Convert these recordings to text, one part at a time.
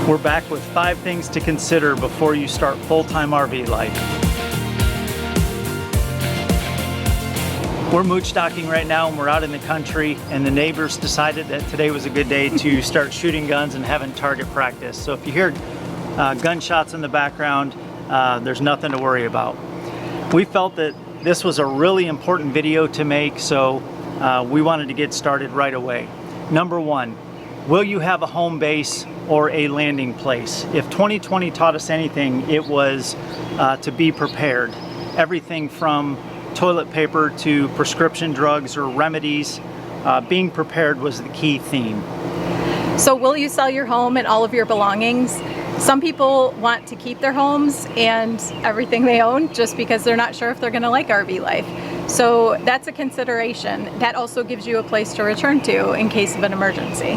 We're back with 5 things to consider before you start full-time RV life. We're mooch docking right now and we're out in the country, and the neighbors decided that today was a good day to start shooting guns and having target practice. So if you hear gunshots in the background, there's nothing to worry about. We felt that this was a really important video to make, so we wanted to get started right away. Number 1, will you have a home base or a landing place? If 2020 taught us anything, it was to be prepared. Everything from toilet paper to prescription drugs or remedies, being prepared was the key theme. So will you sell your home and all of your belongings? Some people want to keep their homes and everything they own just because they're not sure if they're going to like RV life. So that's a consideration. That also gives you a place to return to in case of an emergency.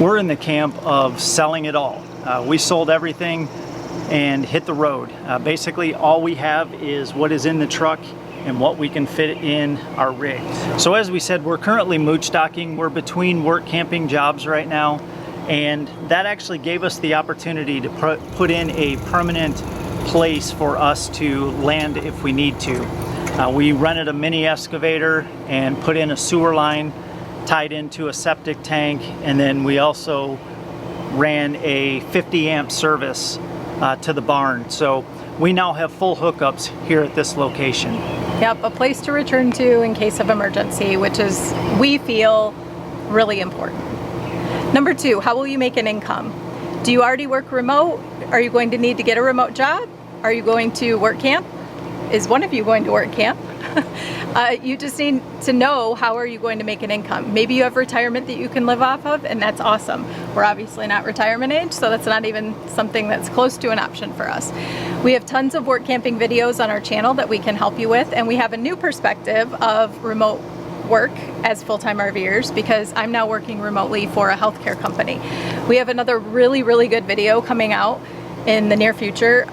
We're in the camp of selling it all. We sold everything and hit the road. Basically, all we have is what is in the truck and what we can fit in our rig. So as we said, we're currently mooch docking. We're between work camping jobs right now, and that actually gave us the opportunity to put in a permanent place for us to land if we need to. We rented a mini excavator and put in a sewer line tied into a septic tank, and then we also ran a 50 amp service to the barn. So we now have full hookups here at this location. Yep, a place to return to in case of emergency, which is, we feel, really important. Number 2, how will you make an income? Do you already work remote? Are you going to need to get a remote job? Are you going to work camp? Is one of you going to work camp? You just need to know, how are you going to make an income? Maybe you have retirement that you can live off of, and that's awesome. We're obviously not retirement age, so that's not even something that's close to an option for us. We have tons of work camping videos on our channel that we can help you with, and we have a new perspective of remote work as full-time RVers because I'm now working remotely for a healthcare company. We have another really, really good video coming out in the near future,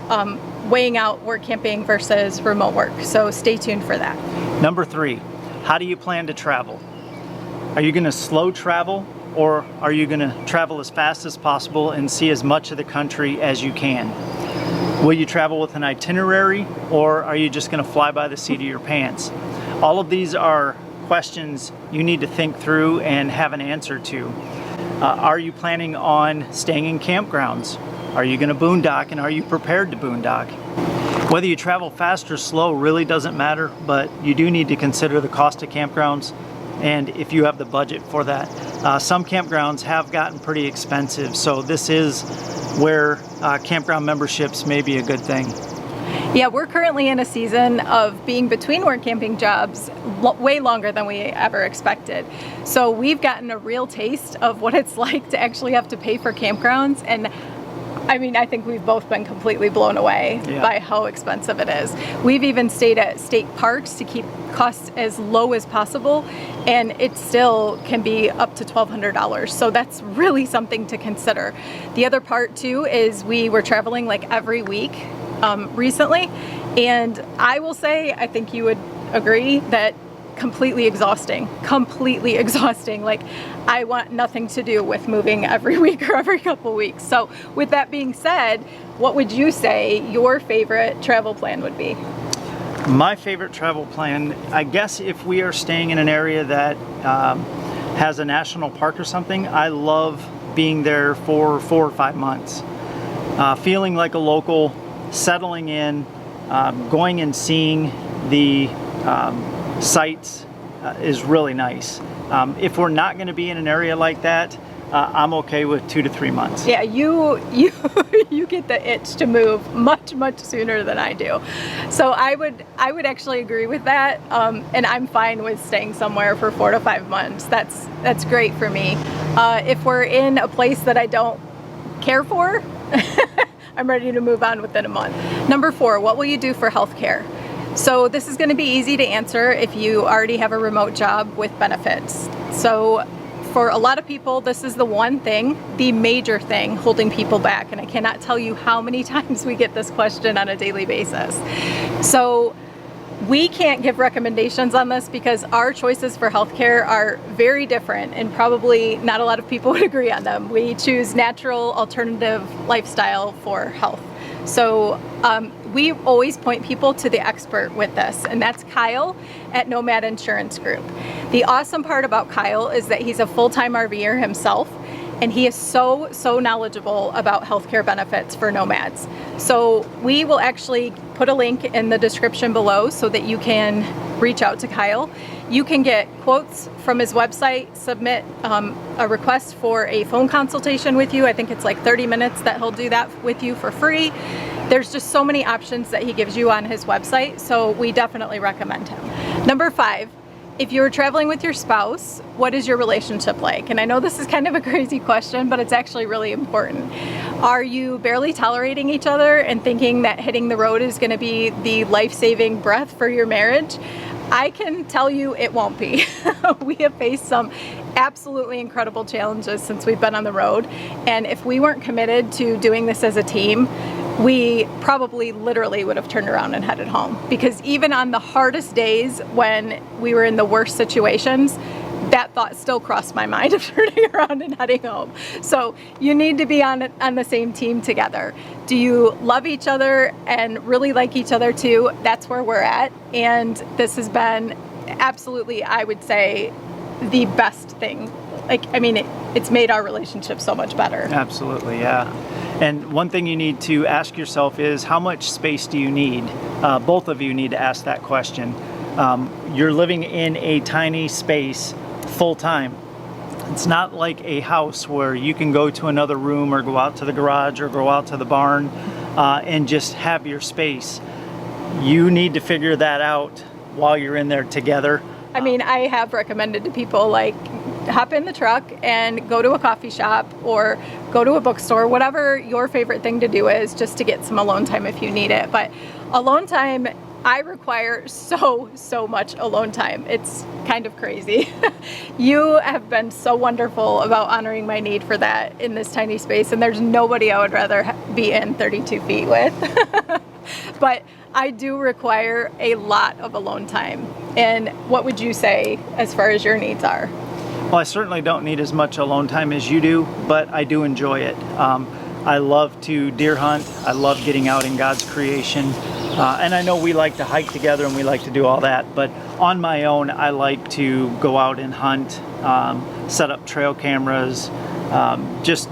weighing out work camping versus remote work. So stay tuned for that. Number 3, how do you plan to travel? Are you going to slow travel, or are you going to travel as fast as possible and see as much of the country as you can? Will you travel with an itinerary, or are you just going to fly by the seat of your pants? All of these are questions you need to think through and have an answer to. Are you planning on staying in campgrounds? Are you going to boondock, and are you prepared to boondock? Whether you travel fast or slow really doesn't matter, but you do need to consider the cost of campgrounds and if you have the budget for that. Some campgrounds have gotten pretty expensive, so this is where campground memberships may be a good thing. Yeah, we're currently in a season of being between work camping jobs way longer than we ever expected. So we've gotten a real taste of what it's like to actually have to pay for campgrounds, and I mean, I think we've both been completely blown away by how expensive it is. We've even stayed at state parks to keep costs as low as possible, and it still can be up to $1,200. So that's really something to consider. The other part too is we were traveling like every week recently, and I will say, I think you would agree, that completely exhausting. Like, I want nothing to do with moving every week or every couple weeks. So with that being said, what would you say your favorite travel plan would be? My favorite travel plan, I guess if we are staying in an area that has a national park or something, I love being there for 4 or 5 months. Feeling like a local, settling in, going and seeing the sites is really nice. If we're not going to be in an area like that, I'm okay with 2 to 3 months. Yeah, you get the itch to move much sooner than I do. So I would actually agree with that, and I'm fine with staying somewhere for 4 to 5 months. That's great for me. If we're in a place that I don't care for, I'm ready to move on within a month. Number 4, what will you do for healthcare? So this is going to be easy to answer if you already have a remote job with benefits. So for a lot of people, this is the one thing, the major thing holding people back. And I cannot tell you how many times we get this question on a daily basis. So We can't give recommendations on this because our choices for healthcare are very different and probably not a lot of people would agree on them. We choose natural alternative lifestyle for health. So we always point people to the expert with this, and that's Kyle at Nomad Insurance Group. The awesome part about Kyle is that he's a full-time RVer himself, and he is so knowledgeable about healthcare benefits for nomads. So we will actually put a link in the description below so that you can reach out to Kyle. You can get quotes from his website, submit a request for a phone consultation with you. I think it's like 30 minutes that he'll do that with you for free. There's just so many options that he gives you on his website, so we definitely recommend him. Number 5, if you're traveling with your spouse, what is your relationship like? And I know this is kind of a crazy question, but it's actually really important. Are you barely tolerating each other and thinking that hitting the road is going to be the life-saving breath for your marriage? I can tell you it won't be. We have faced some absolutely incredible challenges since we've been on the road, and if we weren't committed to doing this as a team, we probably literally would have turned around and headed home. Because even on the hardest days when we were in the worst situations, that thought still crossed my mind of turning around and heading home. So you need to be on the same team together. Do you love each other and really like each other too? That's where we're at. And this has been absolutely, I would say, the best thing. It's made our relationship so much better. Absolutely, yeah. And one thing you need to ask yourself is, how much space do you need? Both of you need to ask that question. You're living in a tiny space full time. It's not like a house where you can go to another room or go out to the garage or go out to the barn and just have your space. You need to figure that out while you're in there together. I have recommended to people, like, hop in the truck and go to a coffee shop or go to a bookstore, whatever your favorite thing to do is, just to get some alone time if you need it. But alone time, I require so much alone time. It's kind of crazy. You have been so wonderful about honoring my need for that in this tiny space, and there's nobody I would rather be in 32 feet with. But I do require a lot of alone time. And what would you say as far as your needs are? Well, I certainly don't need as much alone time as you do, but I do enjoy it. I love to deer hunt. I love getting out in God's creation. And I know we like to hike together and we like to do all that, but on my own, I like to go out and hunt, set up trail cameras, just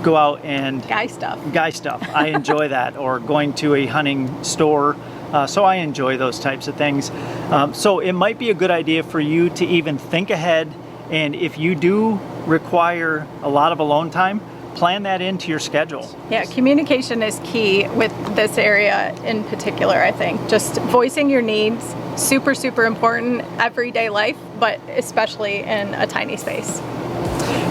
go out and... Guy stuff. I enjoy that, or going to a hunting store. So I enjoy those types of things. So it might be a good idea for you to even think ahead, and if you do require a lot of alone time, plan that into your schedule. Yeah, communication is key with this area in particular, I think. Just voicing your needs, super important everyday life, but especially in a tiny space.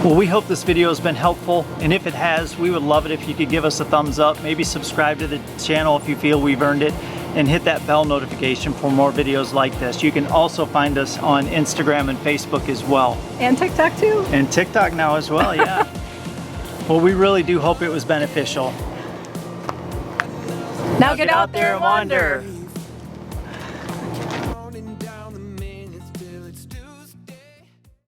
Well, we hope this video has been helpful, and if it has, we would love it if you could give us a thumbs up, maybe subscribe to the channel if you feel we've earned it, and hit that bell notification for more videos like this. You can also find us on Instagram and Facebook as well. And TikTok too. And TikTok now as well, yeah. Well, we really do hope it was beneficial. Now get out there and wander.